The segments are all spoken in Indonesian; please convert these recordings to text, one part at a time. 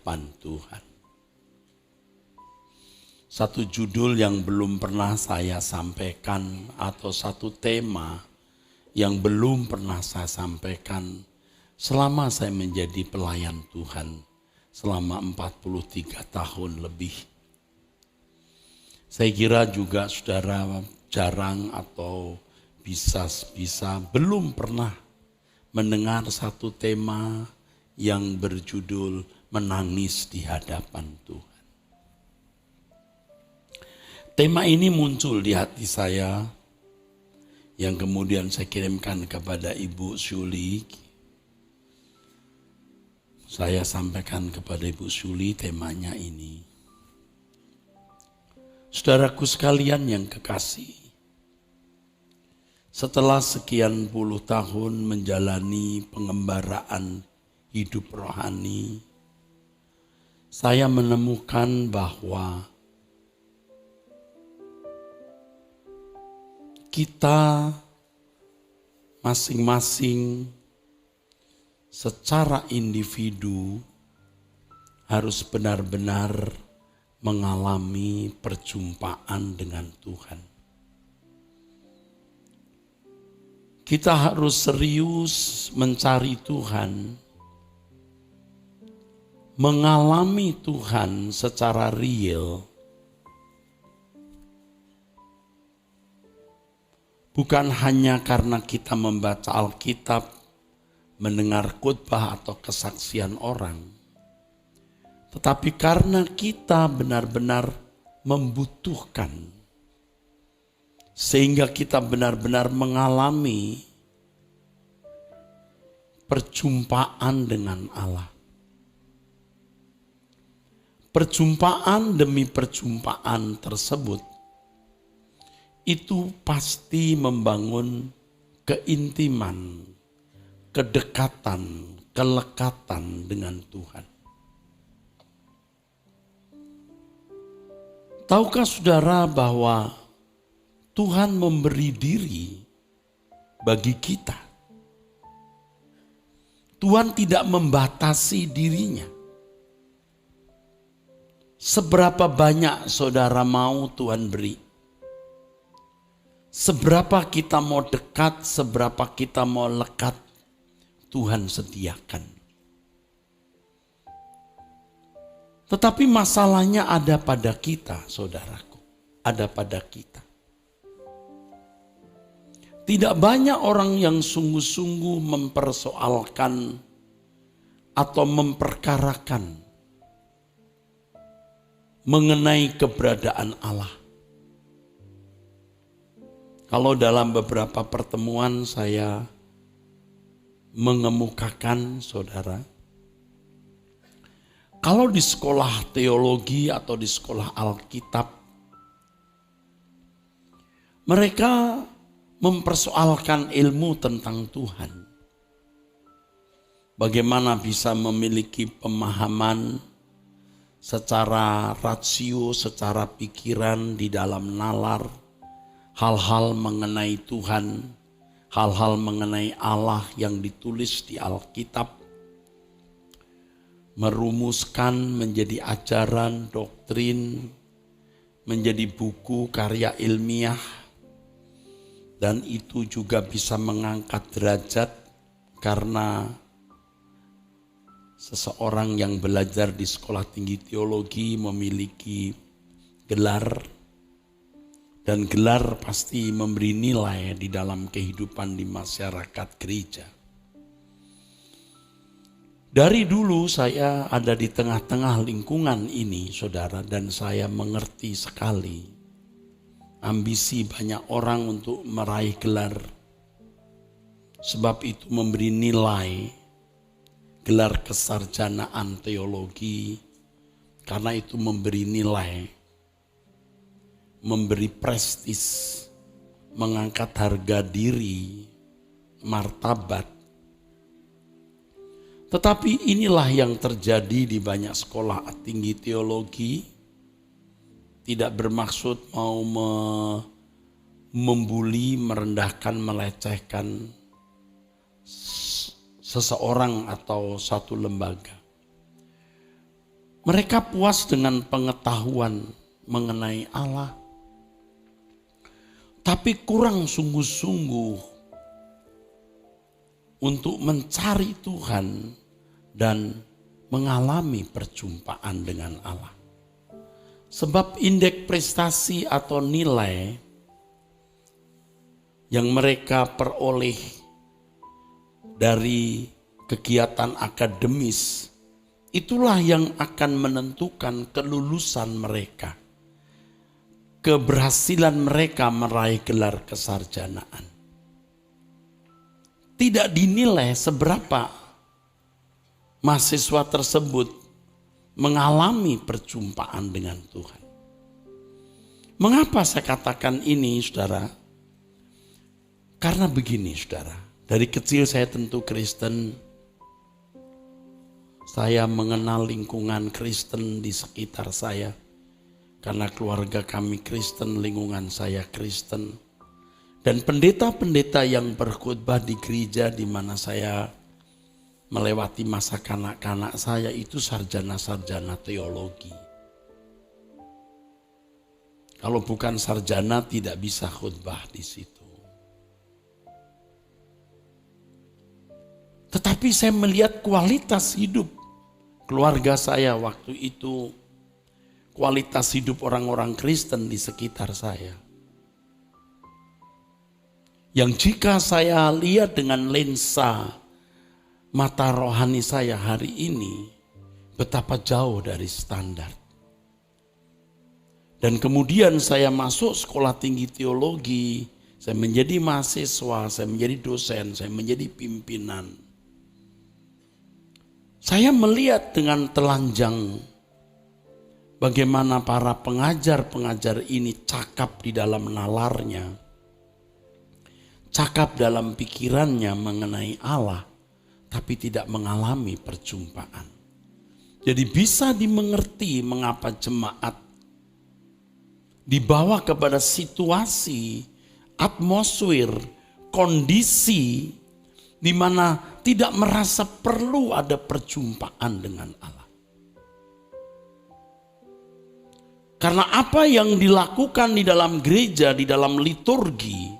hadapan Tuhan. Satu judul yang belum pernah saya sampaikan atau satu tema yang belum pernah saya sampaikan selama saya menjadi pelayan Tuhan selama 43 tahun lebih. Saya kira juga saudara jarang atau bisa belum pernah mendengar satu tema yang berjudul menangis di hadapan Tuhan. Tema ini muncul di hati saya yang kemudian saya kirimkan kepada Ibu Syuli. Saya sampaikan kepada Ibu Syuli temanya ini. Saudaraku sekalian yang kekasih, setelah sekian puluh tahun menjalani pengembaraan hidup rohani, saya menemukan bahwa kita masing-masing secara individu harus benar-benar mengalami perjumpaan dengan Tuhan. Kita harus serius mencari Tuhan, mengalami Tuhan secara real. Bukan hanya karena kita membaca Alkitab, mendengar khotbah atau kesaksian orang, tetapi karena kita benar-benar membutuhkan, sehingga kita benar-benar mengalami perjumpaan dengan Allah. Perjumpaan demi perjumpaan tersebut itu pasti membangun keintiman, kedekatan, kelekatan dengan Tuhan. Tahukah saudara bahwa Tuhan memberi diri bagi kita? Tuhan tidak membatasi dirinya. Seberapa banyak saudara mau Tuhan beri? Seberapa kita mau dekat, seberapa kita mau lekat, Tuhan sediakan. Tetapi masalahnya ada pada kita, saudaraku. Ada pada kita. Tidak banyak orang yang sungguh-sungguh mempersoalkan atau memperkarakan mengenai keberadaan Allah. Kalau dalam beberapa pertemuan saya mengemukakan, saudara, kalau di sekolah teologi atau di sekolah Alkitab, mereka mempersoalkan ilmu tentang Tuhan. Bagaimana bisa memiliki pemahaman secara rasio, secara pikiran di dalam nalar, hal-hal mengenai Tuhan, hal-hal mengenai Allah yang ditulis di Alkitab, merumuskan menjadi ajaran, doktrin, menjadi buku karya ilmiah, dan itu juga bisa mengangkat derajat karena seseorang yang belajar di sekolah tinggi teologi memiliki gelar. Dan gelar pasti memberi nilai di dalam kehidupan di masyarakat gereja. Dari dulu saya ada di tengah-tengah lingkungan ini, saudara, dan saya mengerti sekali ambisi banyak orang untuk meraih gelar. Sebab itu memberi nilai gelar kesarjanaan teologi, karena itu memberi nilai, memberi prestis, mengangkat harga diri, martabat. Tetapi inilah yang terjadi di banyak sekolah tinggi teologi. Tidak bermaksud mau membuli, merendahkan, melecehkan seseorang atau satu lembaga. Mereka puas dengan pengetahuan mengenai Allah, tapi kurang sungguh-sungguh untuk mencari Tuhan dan mengalami perjumpaan dengan Allah. Sebab indeks prestasi atau nilai yang mereka peroleh dari kegiatan akademis, itulah yang akan menentukan kelulusan mereka, keberhasilan mereka meraih gelar kesarjanaan. Tidak dinilai seberapa mahasiswa tersebut mengalami perjumpaan dengan Tuhan. Mengapa saya katakan ini, saudara? Karena begini, saudara. Dari kecil saya tentu Kristen. Saya mengenal lingkungan Kristen di sekitar saya. Karena keluarga kami Kristen, lingkungan saya Kristen. Dan pendeta-pendeta yang berkhotbah di gereja di mana saya melewati masa kanak-kanak saya itu sarjana-sarjana teologi. Kalau bukan sarjana tidak bisa khotbah di situ. Tetapi saya melihat kualitas hidup keluarga saya waktu itu, kualitas hidup orang-orang Kristen di sekitar saya. Yang jika saya lihat dengan lensa mata rohani saya hari ini, betapa jauh dari standar. Dan kemudian saya masuk sekolah tinggi teologi, saya menjadi mahasiswa, saya menjadi dosen, saya menjadi pimpinan. Saya melihat dengan telanjang bagaimana para pengajar-pengajar ini cakap di dalam nalarnya, cakap dalam pikirannya mengenai Allah, tapi tidak mengalami perjumpaan. Jadi bisa dimengerti mengapa jemaat dibawa kepada situasi, atmosfer, kondisi di mana tidak merasa perlu ada perjumpaan dengan Allah. Karena apa yang dilakukan di dalam gereja, di dalam liturgi,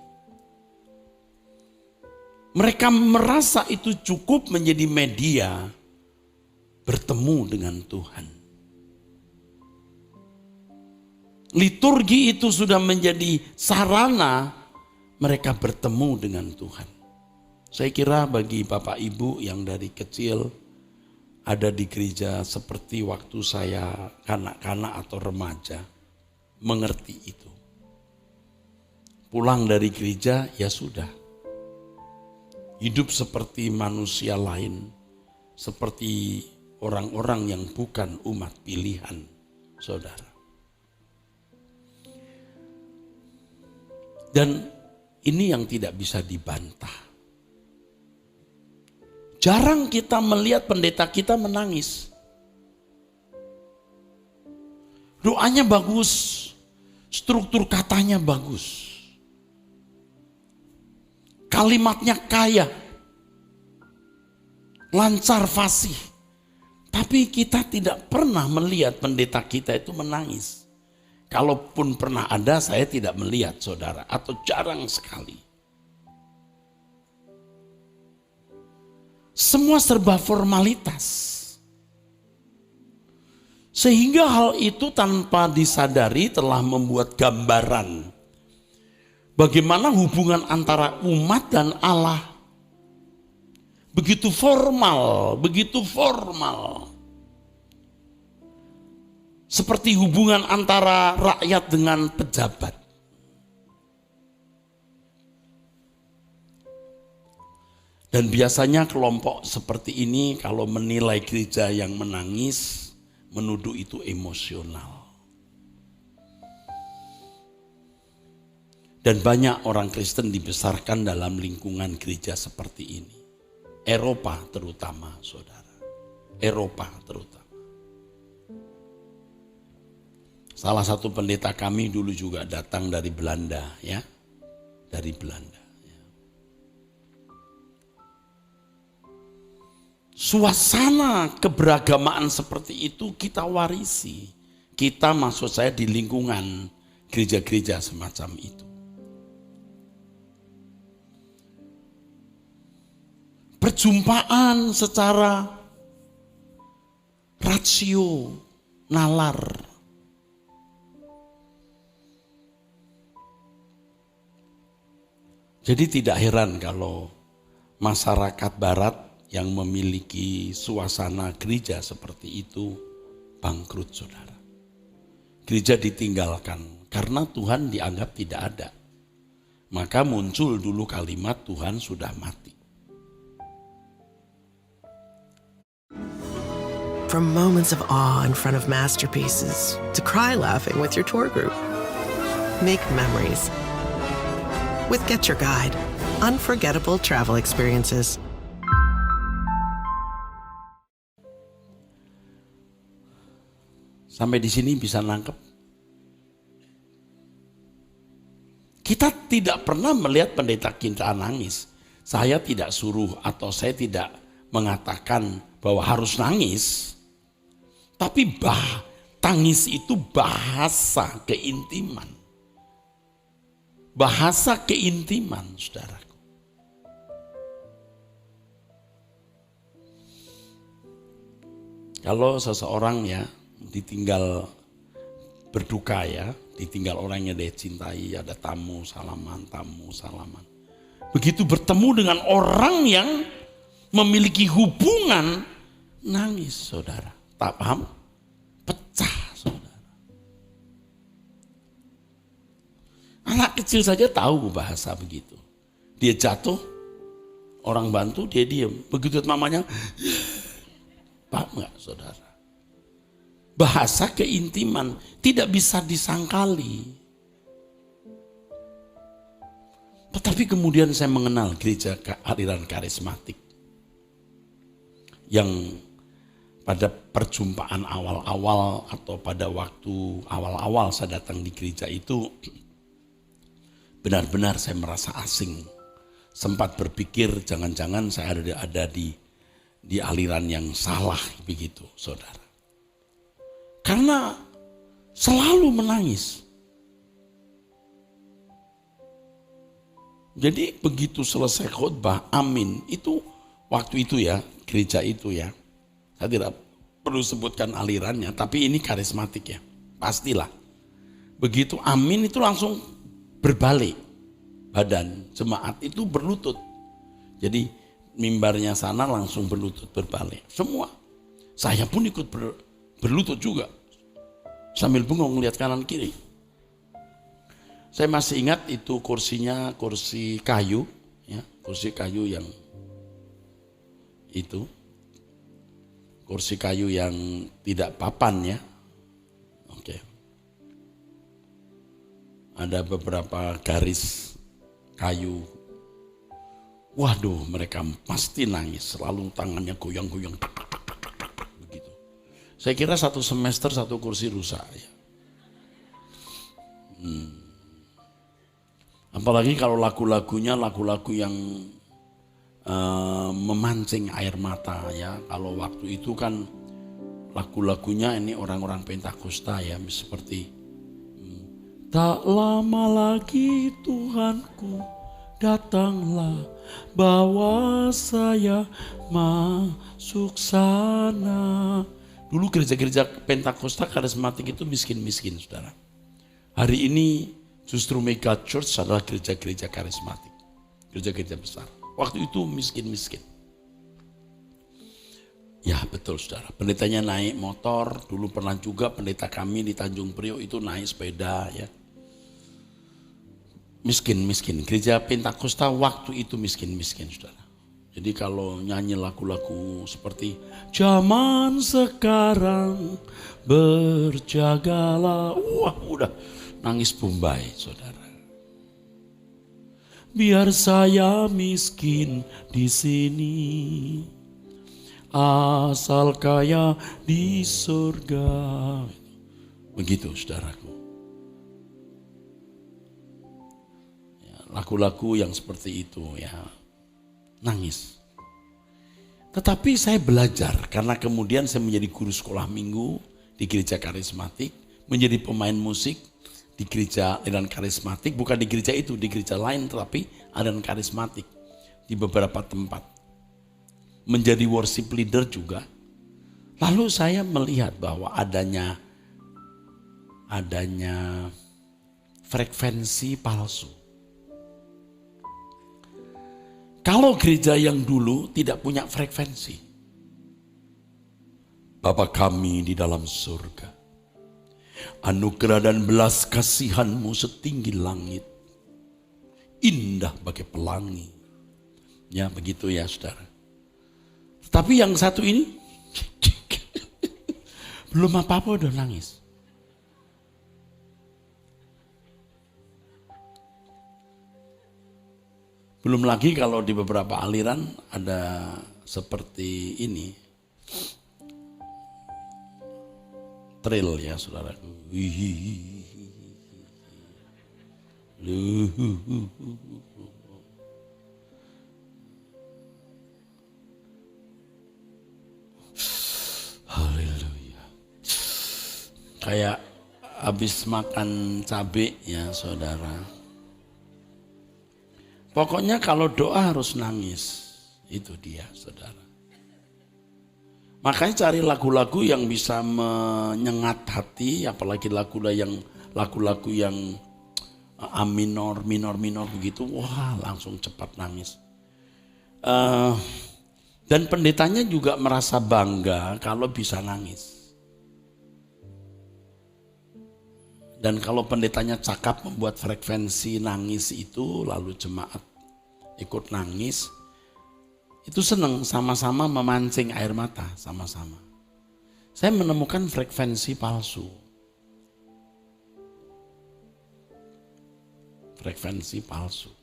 mereka merasa itu cukup menjadi media bertemu dengan Tuhan. Liturgi itu sudah menjadi sarana mereka bertemu dengan Tuhan. Saya kira bagi Bapak Ibu yang dari kecil ada di gereja seperti waktu saya kanak-kanak atau remaja, mengerti itu. Pulang dari gereja ya sudah. Hidup seperti manusia lain, seperti orang-orang yang bukan umat pilihan, saudara. Dan ini yang tidak bisa dibantah. Jarang kita melihat pendeta kita menangis. Doanya bagus, struktur katanya bagus. Kalimatnya kaya, lancar fasih. Tapi kita tidak pernah melihat pendeta kita itu menangis. Kalaupun pernah ada, saya tidak melihat, saudara, atau jarang sekali. Semua serba formalitas. Sehingga hal itu tanpa disadari telah membuat gambaran bagaimana hubungan antara umat dan Allah begitu formal, begitu formal. Seperti hubungan antara rakyat dengan pejabat. Dan biasanya kelompok seperti ini kalau menilai gereja yang menangis, menuduh itu emosional. Dan banyak orang Kristen dibesarkan dalam lingkungan gereja seperti ini. Eropa terutama, saudara. Eropa terutama. Salah satu pendeta kami dulu juga datang dari Belanda, ya. Dari Belanda. Ya. suasana keberagamaan seperti itu kita warisi. Kita maksud saya di lingkungan gereja-gereja semacam itu. Perjumpaan secara rasio, nalar. Jadi tidak heran kalau masyarakat barat yang memiliki suasana gereja seperti itu bangkrut, saudara. Gereja ditinggalkan karena Tuhan dianggap tidak ada. Maka muncul dulu kalimat Tuhan sudah mati. From moments of awe in front of masterpieces to cry laughing with your tour group. Make memories with Get Your Guide. Unforgettable travel experiences. Sampai di sini bisa nangkep? Kita tidak pernah melihat pendeta kita nangis. Saya tidak suruh atau saya tidak mengatakan bahwa harus nangis. Tapi tangis itu bahasa keintiman. Bahasa keintiman, saudaraku. Kalau seseorang ya ditinggal berduka ya, ditinggal orang yang dia cintai, ada tamu salaman. Begitu bertemu dengan orang yang memiliki hubungan, nangis, saudara. Tak paham? Pecah, saudara. Anak kecil saja tahu bahasa begitu. Dia jatuh, orang bantu, dia diam. Begitu mamanya, paham nggak, saudara? Bahasa keintiman tidak bisa disangkali. Tetapi kemudian saya mengenal gereja aliran karismatik yang pada perjumpaan awal-awal atau pada waktu awal-awal saya datang di gereja itu benar-benar saya merasa asing. Sempat berpikir jangan-jangan saya ada di aliran yang salah begitu, saudara. Karena selalu menangis. Jadi begitu selesai khotbah, amin, itu waktu itu ya, gereja itu ya. Saya tidak perlu sebutkan alirannya, tapi ini karismatik ya, pastilah. Begitu amin itu langsung berbalik, badan jemaat itu berlutut. Jadi mimbarnya sana langsung berlutut berbalik, semua. Saya pun ikut berlutut juga, sambil bengong lihat kanan kiri. Saya masih ingat itu kursinya kursi kayu, ya, kursi kayu yang itu. Kursi kayu yang tidak papan ya. Oke. Ada beberapa garis kayu. Waduh, mereka pasti nangis. Selalu tangannya goyang-goyang. Begitu. Saya kira satu semester satu kursi rusak ya. Apalagi kalau lagu-lagunya lagu-lagu yang memancing air mata ya. Kalau waktu itu kan lagu-lagunya ini orang-orang Pentakosta ya, seperti tak lama lagi Tuhanku datanglah, bawa saya masuk sana. Dulu gereja-gereja Pentakosta karismatik itu miskin-miskin, saudara. Hari ini justru mega church adalah gereja-gereja karismatik, gereja-gereja besar. Waktu itu miskin-miskin. Ya betul, saudara. Pendetanya naik motor, dulu pernah juga pendeta kami di Tanjung Priok itu naik sepeda ya. Miskin-miskin. Gereja Pentakosta waktu itu miskin-miskin, saudara. Jadi kalau nyanyi lagu-lagu seperti zaman sekarang berjagalah, wah udah nangis Bombay, saudara. Biar saya miskin di sini, asal kaya di surga. Begitu, saudaraku. Ya, lagu-lagu yang seperti itu ya, nangis. Tetapi saya belajar karena kemudian saya menjadi guru sekolah minggu di gereja karismatik, menjadi pemain musik di gereja aliran karismatik, bukan di gereja itu, di gereja lain tetapi aliran karismatik di beberapa tempat. Menjadi worship leader juga. Lalu saya melihat bahwa adanya frekuensi palsu. Kalau gereja yang dulu tidak punya frekuensi, Bapa kami di dalam surga, anugerah dan belas kasihan-Mu setinggi langit, indah bagai pelangi. Ya begitu ya saudara. Tapi yang satu ini, belum apa-apa udah nangis. Belum lagi kalau di beberapa aliran ada seperti ini. Trill ya saudaraku. Haleluya. Kayak habis makan cabai ya saudara. Pokoknya kalau doa harus nangis. Itu dia saudara. Makanya cari lagu-lagu yang bisa menyengat hati. Apalagi lagu-lagu yang A minor begitu. Wah langsung cepat nangis. Dan pendetanya juga merasa bangga kalau bisa nangis. Dan kalau pendetanya cakap membuat frekuensi nangis itu, lalu jemaat ikut nangis, itu senang sama-sama memancing air mata sama-sama. Saya menemukan frekuensi palsu. Frekuensi palsu.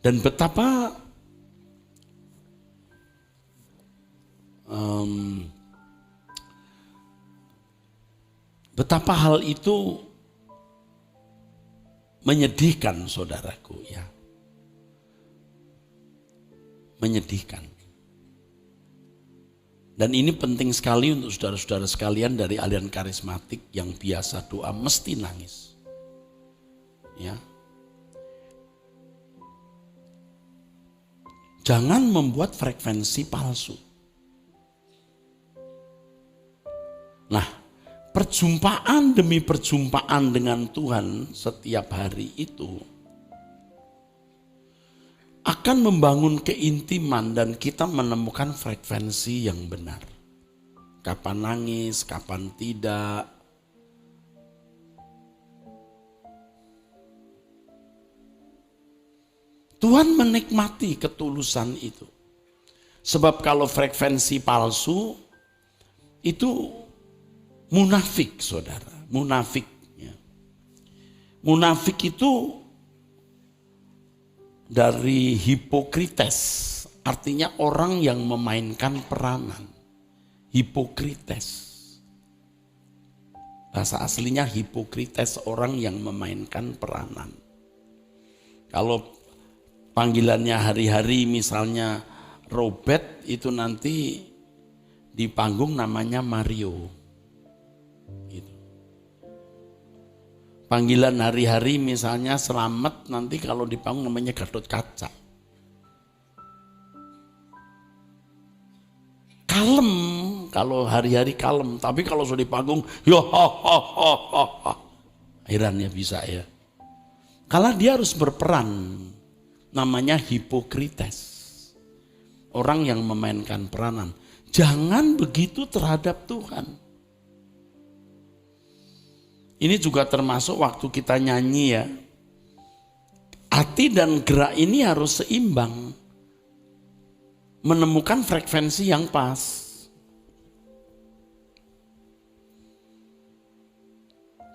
Dan betapa betapa hal itu menyedihkan saudaraku ya. Menyedihkan. Dan ini penting sekali untuk saudara-saudara sekalian dari aliran karismatik yang biasa doa mesti nangis. Ya. Jangan membuat frekuensi palsu. Nah, perjumpaan demi perjumpaan dengan Tuhan setiap hari itu akan membangun keintiman dan kita menemukan frekuensi yang benar. Kapan nangis, kapan tidak. Tuhan menikmati ketulusan itu. Sebab kalau frekuensi palsu itu munafik saudara, munafik. Ya. Munafik itu dari hipokrites, artinya orang yang memainkan peranan. Hipokrites. Bahasa aslinya hipokrites, orang yang memainkan peranan. Kalau panggilannya hari-hari misalnya Robert, itu nanti di panggung namanya Mario. Gitu. Panggilan hari-hari misalnya Selamat, nanti kalau di panggung namanya Gatot Kaca. Kalem, kalau hari-hari kalem, tapi kalau sudah di panggung, ya akhirnya bisa ya. Kalau dia harus berperan, namanya hipokrites. Orang yang memainkan peranan. Jangan begitu terhadap Tuhan. Ini juga termasuk waktu kita nyanyi ya. Hati dan gerak ini harus seimbang. Menemukan frekuensi yang pas.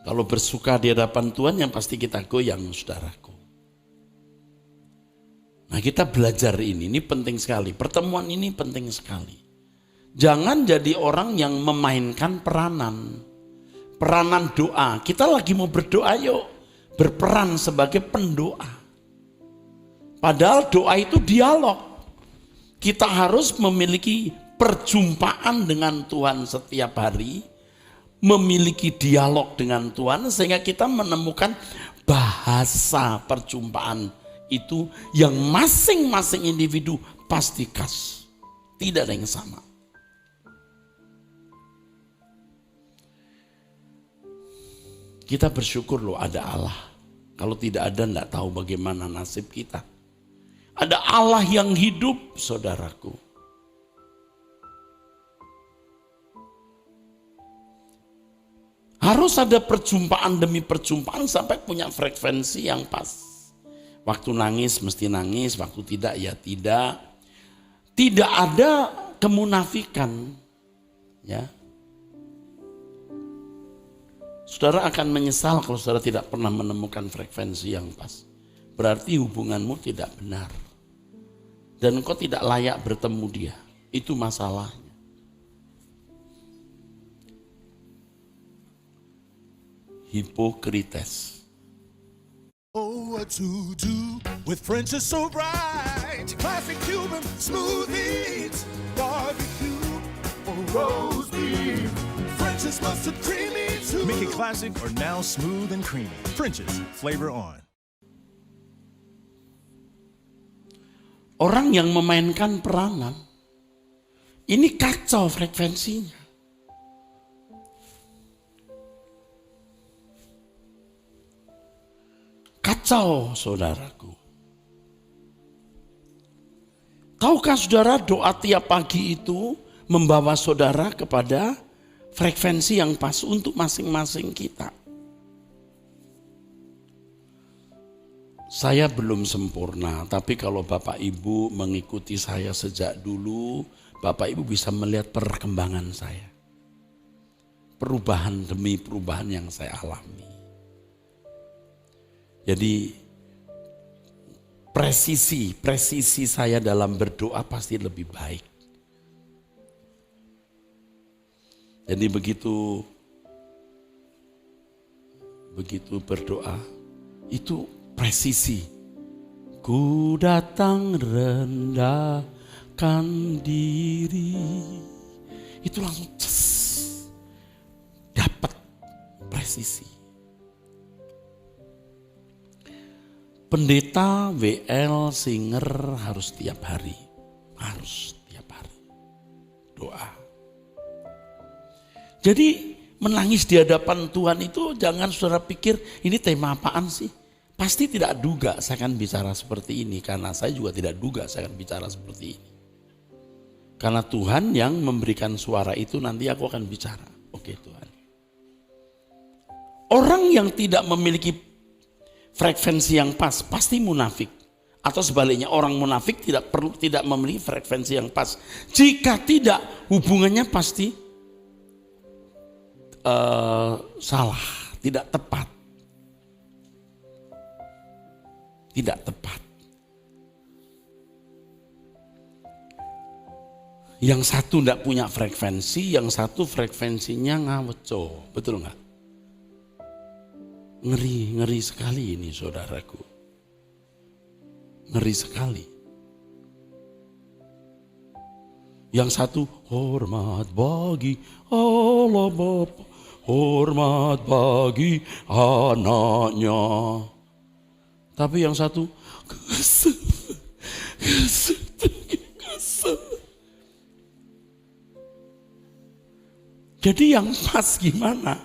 Kalau bersuka di hadapan Tuhan yang pasti kita goyang saudaraku. Nah kita belajar ini penting sekali. Pertemuan ini penting sekali. Jangan jadi orang yang memainkan peranan. Peranan doa. Kita lagi mau berdoa yuk. Berperan sebagai pendoa. Padahal doa itu dialog. Kita harus memiliki perjumpaan dengan Tuhan setiap hari, memiliki dialog dengan Tuhan sehingga kita menemukan bahasa perjumpaan itu yang masing-masing individu pasti khas. Tidak ada yang sama. Kita bersyukur loh ada Allah. Kalau tidak ada, enggak tahu bagaimana nasib kita. Ada Allah yang hidup, saudaraku. Harus ada perjumpaan demi perjumpaan sampai punya frekuensi yang pas. Waktu nangis mesti nangis, waktu tidak ya tidak. Tidak ada kemunafikan. Ya. Saudara akan menyesal kalau saudara tidak pernah menemukan frekuensi yang pas. Berarti hubunganmu tidak benar. Dan engkau tidak layak bertemu dia. Itu masalahnya. Hipokrites. Oh, what to do with French is so bright. Classic Cuban smooth eats, barbecue or roast beef. French's mustard creamy too. Make it classic or now smooth and creamy. French's, flavor on. Orang yang memainkan peranan, ini kacau frekuensinya. Kacau, saudaraku. Tahukah saudara doa tiap pagi itu membawa saudara kepada frekuensi yang pas untuk masing-masing kita. Saya belum sempurna, tapi kalau Bapak Ibu mengikuti saya sejak dulu, Bapak Ibu bisa melihat perkembangan saya. Perubahan demi perubahan yang saya alami. Jadi presisi saya dalam berdoa pasti lebih baik. Jadi begitu berdoa itu presisi. Ku datang rendahkan diri. Itu langsung dapat presisi. Pendeta WL Singer harus tiap hari. Doa. Jadi menangis di hadapan Tuhan itu jangan saudara pikir ini tema apaan sih. Pasti tidak duga saya akan bicara seperti ini. Karena saya juga tidak duga saya akan bicara seperti ini. Karena Tuhan yang memberikan suara itu nanti aku akan bicara. Oke Tuhan. Orang yang tidak memiliki frekuensi yang pas pasti munafik. Atau sebaliknya orang munafik tidak memiliki frekuensi yang pas. Jika tidak hubungannya pasti salah, tidak tepat. Tidak tepat. Yang satu tidak punya frekuensi, yang satu frekuensinya ngaweco, betul nggak? Ngeri sekali ini saudaraku. Ngeri sekali. Yang satu hormat bagi Allah Bapa, hormat bagi anaknya. Tapi yang satu kesel. Jadi yang pas gimana?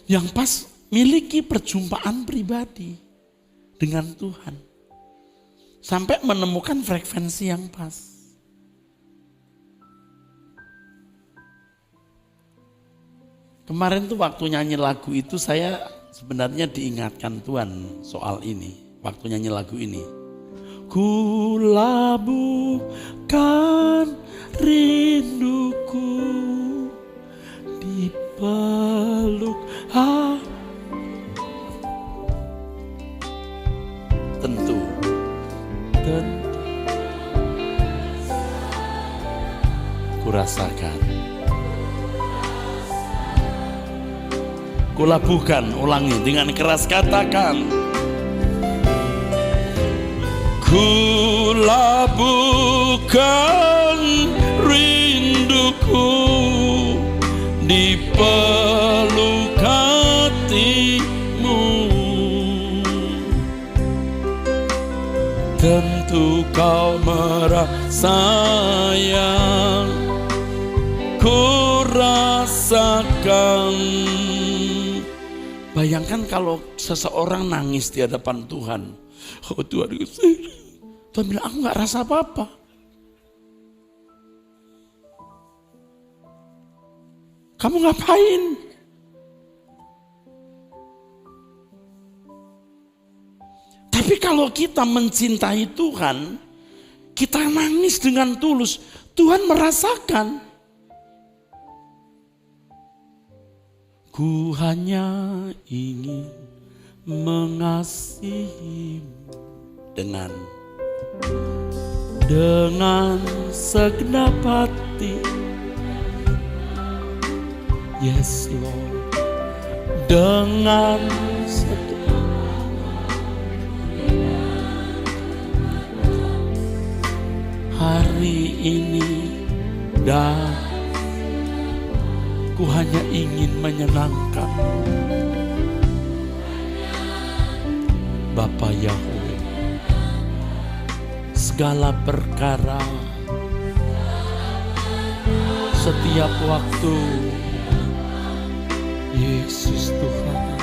Yang pas miliki perjumpaan pribadi dengan Tuhan. Sampai menemukan frekuensi yang pas. Kemarin tuh waktu nyanyi lagu itu saya sebenarnya diingatkan Tuhan soal ini. Waktu nyanyi lagu ini. Ku labuhkan rinduku di peluk tentu ku rasakan. Ku labuhkan, ulangi dengan keras katakan. Ku Ku labuhkan rinduku di peluk hatimu. Tentu kau merasa yang ku rasakan. Bayangkan kalau seseorang nangis di hadapan Tuhan. Oh Tuhan, Tuhan bilang aku gak rasa apa-apa. Kamu ngapain? Tapi kalau kita mencintai Tuhan, kita nangis dengan tulus, Tuhan merasakan. Ku hanya ingin mengasihimu dengan segenap hati. Yes Lord, dengan hari ini dan ku hanya ingin menyenangkan Bapa Yahweh. Segala perkara, setiap waktu, Yesus Tuhan.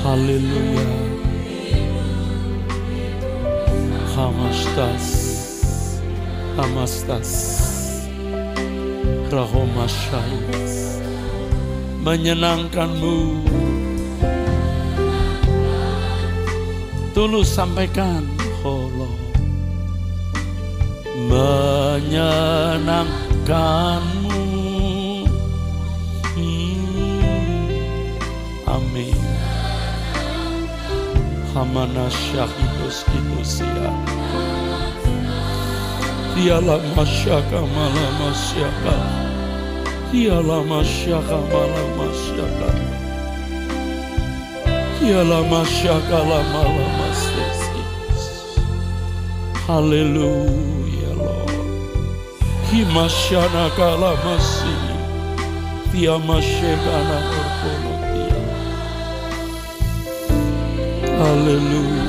Haleluya. Hamastas Rahomasyais, menyenangkanmu. Tulus sampaikan, oh Lord, menyenangkanmu. Amin. Hamanasyahidus kidusia. Dialah masyaka malam masyaka. Dialah masyaka malam masyaka. Dialah masyaka malam masyaka. Haleluya Lord. Himasyana kala masih. Dia masyaka na berpolotia. Haleluya.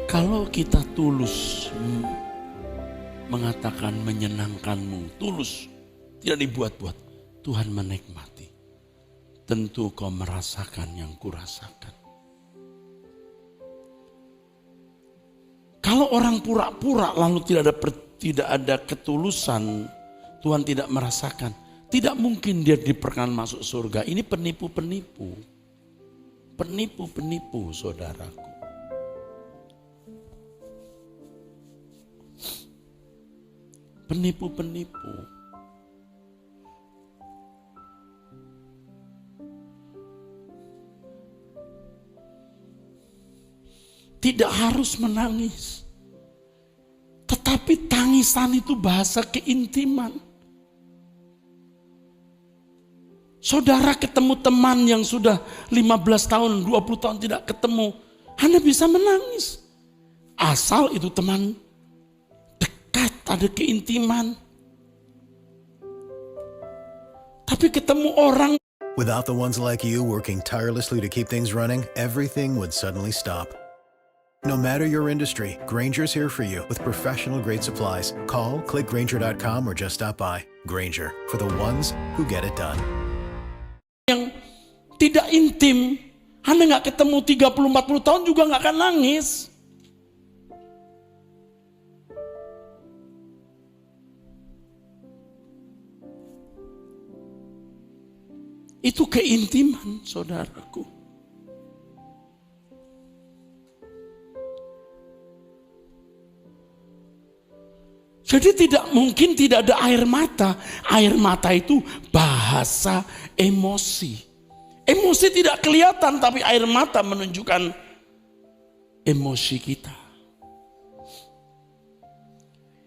Kalau kita tulus mengatakan menyenangkanmu, tulus, tidak dibuat-buat, Tuhan menikmati. Tentu kau merasakan yang kurasakan. Kalau orang pura-pura lalu tidak ada ketulusan, Tuhan tidak merasakan. Tidak mungkin dia diperkenan masuk surga. Ini penipu-penipu. Penipu-penipu saudaraku. Penipu-penipu. Tidak harus menangis. Tetapi tangisan itu bahasa keintiman. Saudara ketemu teman yang sudah 15 tahun, 20 tahun tidak ketemu. Anda bisa menangis. Asal itu teman ada keintiman. Tapi ketemu orang. Without the ones like you working tirelessly to keep things running, everything would suddenly stop. No matter your industry, Grainger's here for you with professional grade supplies. Call, click Grainger.com or just stop by. Grainger, for the ones who get it done. Yang tidak intim, Anda gak ketemu 30-40 tahun juga gak akan nangis. Itu keintiman saudaraku. Jadi tidak mungkin tidak ada air mata. Air mata itu bahasa emosi. Emosi tidak kelihatan tapi air mata menunjukkan emosi kita.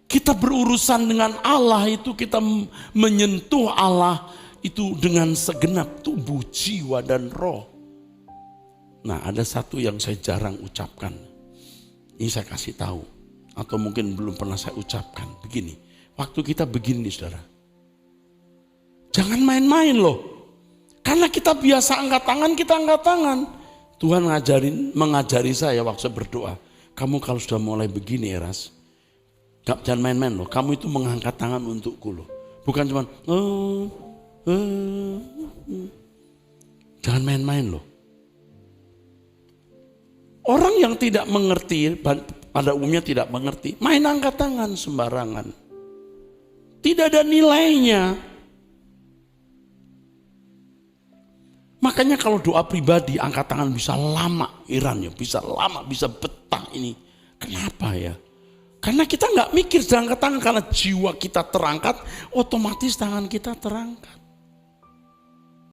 Kita berurusan dengan Allah itu, kita menyentuh Allah itu dengan segenap tubuh, jiwa, dan roh. Nah, ada satu yang saya jarang ucapkan. Ini saya kasih tahu. Atau mungkin belum pernah saya ucapkan. Begini, waktu kita begini saudara. Jangan main-main loh. Karena kita biasa angkat tangan, kita angkat tangan. Tuhan mengajari saya waktu saya berdoa. Kamu kalau sudah mulai begini Eras, jangan main-main loh. Kamu itu mengangkat tangan untukku loh. Bukan cuma jangan main-main loh. Orang yang tidak mengerti, pada umumnya tidak mengerti, main angkat tangan sembarangan. Tidak ada nilainya. Makanya kalau doa pribadi, angkat tangan bisa lama irannya, bisa lama, bisa betah ini. Kenapa ya? Karena kita nggak mikir sedang angkat tangan, karena jiwa kita terangkat, otomatis tangan kita terangkat.